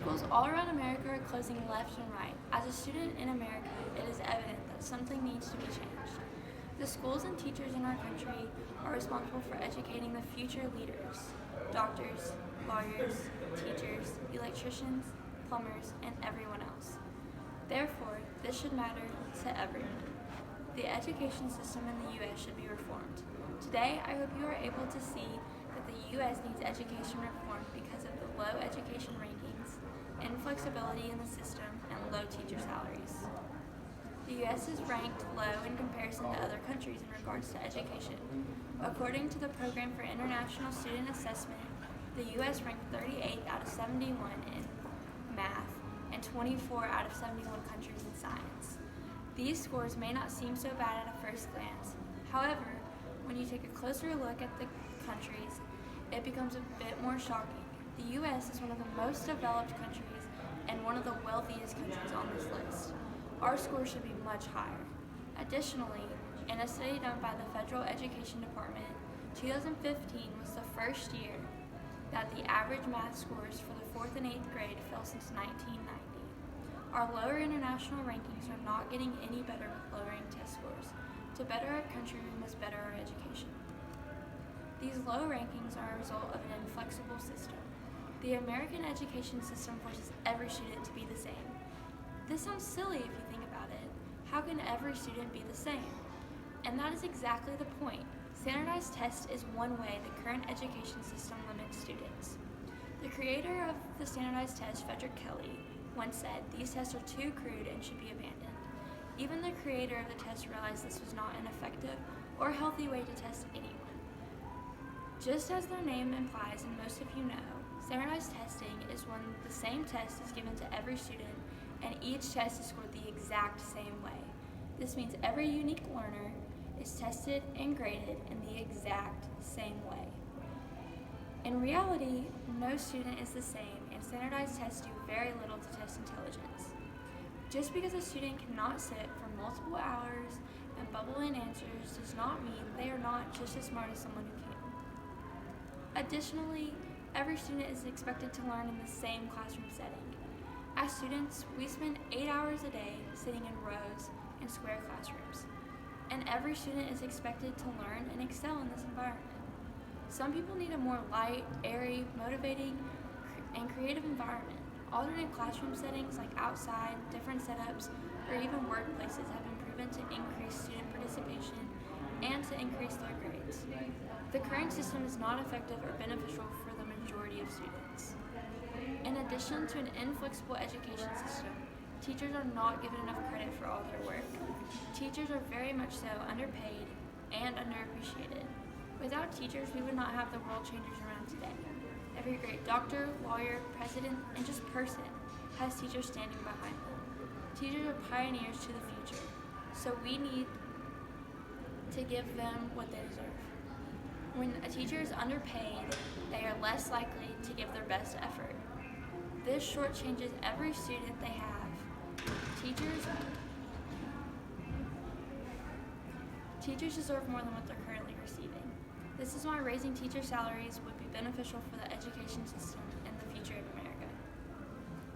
Schools all around America are closing left and right. As a student in America, it is evident that something needs to be changed. The schools and teachers in our country are responsible for educating the future leaders: doctors, lawyers, teachers, electricians, plumbers, and everyone else. Therefore, this should matter to everyone. The education system in the U.S. should be reformed. Today, I hope you are able to see that the U.S. needs education reform because of the low education rankings, inflexibility in the system, and low teacher salaries. The U.S. is ranked low in comparison to other countries in regards to education. According to the Program for International Student Assessment, the U.S. ranked 38 out of 71 in math and 24 out of 71 countries in science. These scores may not seem so bad at a first glance. However, when you take a closer look at the countries, it becomes a bit more shocking. The U.S. is one of the most developed countries and one of the wealthiest countries on this list. Our scores should be much higher. Additionally, in a study done by the Federal Education Department, 2015 was the first year that the average math scores for the 4th and 8th grade fell since 1990. Our lower international rankings are not getting any better with lowering test scores. To better our country, we must better our education. These low rankings are a result of an inflexible system. The American education system forces every student to be the same. This sounds silly if you think about it. How can every student be the same? And that is exactly the point. Standardized tests is one way the current education system limits students. The creator of the standardized test, Frederick Kelly, once said, "These tests are too crude and should be abandoned." Even the creator of the test realized this was not an effective or healthy way to test anyone. Just as their name implies, and most of you know, standardized testing is when the same test is given to every student and each test is scored the exact same way. This means every unique learner is tested and graded in the exact same way. In reality, no student is the same, and standardized tests do very little to test intelligence. Just because a student cannot sit for multiple hours and bubble in answers does not mean they are not just as smart as someone who can. Additionally, every student is expected to learn in the same classroom setting. As students, we spend 8 hours a day sitting in rows in square classrooms, and every student is expected to learn and excel in this environment. Some people need a more light, airy, motivating, and creative environment. Alternate classroom settings like outside, different setups, or even workplaces have been proven to increase student participation and to increase their grades. The current system is not effective or beneficial for the majority of students. In addition to an inflexible education system, teachers are not given enough credit for all their work. Teachers are very much so underpaid and underappreciated. Without teachers, we would not have the world changers around today. Every great doctor, lawyer, president, and just person has teachers standing behind them. Teachers are pioneers to the future, so we need to give them what they deserve. When a teacher is underpaid, they are less likely to give their best effort. This shortchanges every student they have. Teachers deserve more than what they're currently receiving. This is why raising teacher salaries would be beneficial for the education system and the future of America.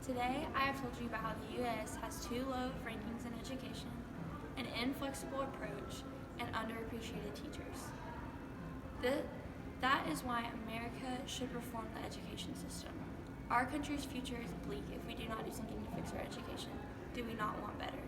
Today, I have told you about how the U.S. has too low of rankings in education, an inflexible approach, and underappreciated teachers. That is why America should reform the education system. Our country's future is bleak if we do not do something to fix our education. Do we not want better?